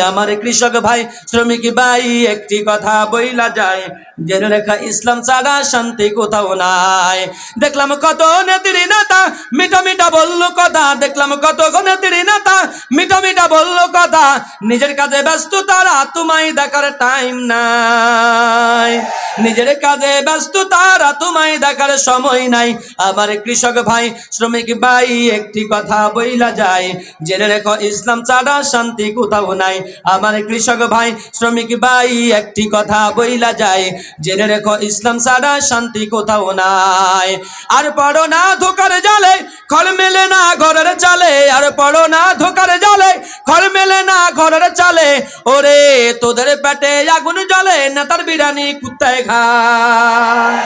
আমার কৃষক ভাই শ্রমিক ভাই একটি কথা বইলা যায়, জেনে রেখা ইসলাম ছাড়া শান্তি কোথাও নাই। দেখলাম কত নেত্রী নেতা মিঠা মিঠা বললো কথা, দেখলাম কত নেত্রী নেতা মিঠা মিঠা বললো কথা, নিজের কাজে ব্যস্ত তারা তোমায় দেখার টাইম নাই, নিজের কাজে ব্যস্ত তারা তোমায় দেখার সময় নাই। আমার কৃষক ভাই শ্রমিক ভাই একটি কথা বইলা যায়, জেনে রেখো ইসলাম ছাড়া শান্তি কোথাও নাই। আমার কৃষক ভাই শ্রমিক ভাই একটি কথা বইলা যায়, জেনে রেখো ইসলাম ছাড়া শান্তি কোথাও নাই। আর পড়ো না ধোকার জালে ঘর মেলে না ঘরের চালে, আর পড়ো না ধোকার জালে ঘর মেলে না ঘরের চালে, ওরে তোদের পেটে আগুন জ্বলে নেতার বিরানি কুত্তায় খায়,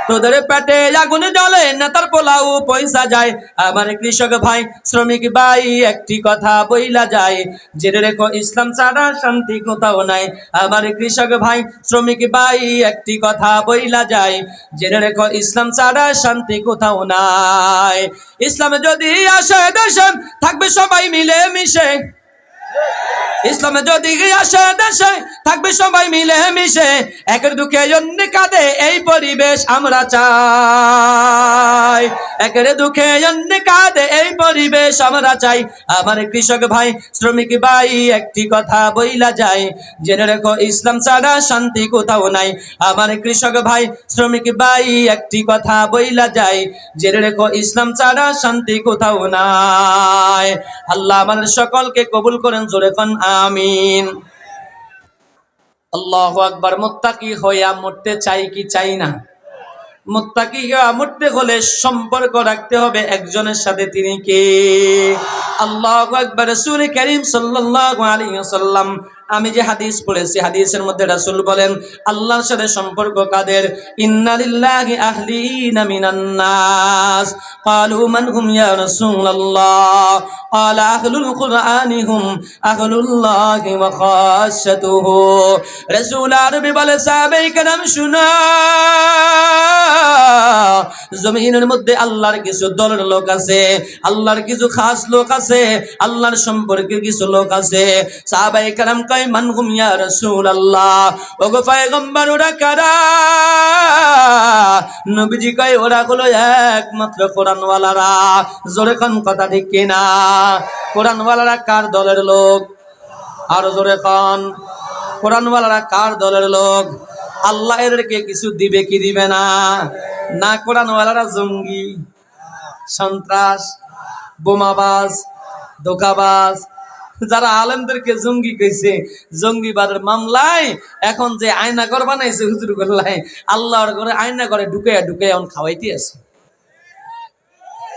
তোদের পেটে আগুন জ্বলে নেতার পোলাও পয়সা যায়। আমার কৃষক ভাই শ্রমিক ভাই একটি কথা বইলা যায়, জেনে রেখো ইসলাম ছাড়া শান্তি কোথাও নাই। আমার কৃষক ভাই শ্রমিক ভাই একটি কথা বইলা যায়, জেনে রেখো ইসলাম ছাড়া শান্তি কোথাও নাই। ইসলাম যদি আসে দেশে থাকবে সবাই মিলে মিশে, ইসলাম যদি আসে দেশে থাকবে সবাই মিলে মিশে, একের দুঃখে অন্য কাঁদে এই পরিবেশ আমরা চাই, একের দুঃখে অন্য কাঁদে এই পরিবেশ আমরা চাই। আমার কৃষক ভাই শ্রমিক ভাই একটি কথা বইলা যায়, জেনে রেখো ইসলাম ছাড়া শান্তি কোথাও নাই। আমার কৃষক ভাই শ্রমিক ভাই একটি কথা বইলা যায়, জেনে রেখো ইসলাম ছাড়া শান্তি কোথাও নাই। আল্লাহ আমাদের সকলকে কবুল করেন, জোরে কোন আমিন। আল্লাহু আকবার। মুত্তাকি হইয়া মরতে চাই কি চাই না? মুত্তাকি হইয়া মরতে হলে সম্পর্ক রাখতে হবে একজনের সাথে, তিনি কে? আল্লাহু আকবার। রাসূল করিম সাল্লাল্লাহু আলাইহি ওয়াসাল্লাম, আমি যে হাদিস পড়েছি হাদিসের মধ্যে রাসূল বলেন আল্লাহর সাথে সম্পর্ক কাদের? ইন্না লিল্লাহি আহলিনা মিনান নাস। ক্বালু মান হুম ইয়া রাসূলুল্লাহ? ক্বালা আহলুল কুরআনি হুম আহলুল্লাহি ওয়া খাসাতুহু। রাসূল আরবি বলে সাহাবায়ে কেরাম শুনো, জমিনের মধ্যে আল্লাহর কিছু দলের লোক আছে, আল্লাহর কিছু খাস লোক আছে, আল্লাহর সম্পর্কে কিছু লোক আছে। সাহাবায়ে কেরাম কয় মান হুম ইয়া রাসূলুল্লাহ? ওগো পয়গম্বর ওরা কারা? নবীজি কয় ওরা হলো একমাত্র কোরআনওয়ালারা। জোরে কোন কথা ঠিক কিনা? কোরআনওয়ালারা কার দলের লোক? আরো জোরে কোন। কোরআনওয়ালারা কার দলের লোক? আল্লাহ এদেরকে কিছু দিবে কি দিবে না? না, কোরআনওয়ালারা জঙ্গি, সন্ত্রাস, বোমাবাজ, ধোঁকাবাজ। যারা আলেমদেরকে জঙ্গি কইছে, জঙ্গিবাদের মামলায় এখন যে আয়না ঘর বানাইছে হুজুর গোল্লায়, আল্লাহর ঘরে আয়না ঘরে ঢুকে ঢুকে এখন খাওয়াইতে আছে।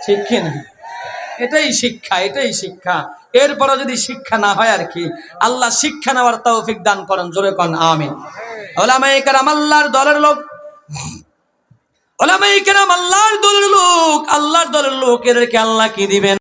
ঠিক কিনা? এটাই শিক্ষা, এটাই শিক্ষা। এরপরে যদি শিক্ষা না হয় আর কি। আল্লাহ শিক্ষা নেওয়ার তৌফিক দান করেন, জোরে কোন আমিন। উলামায়ে কেরাম আল্লাহর দলের লোক, উলামায়ে কেরাম আল্লাহর দলের লোক, আল্লাহর দলের লোক, এদেরকে আল্লাহ কি দিবেন?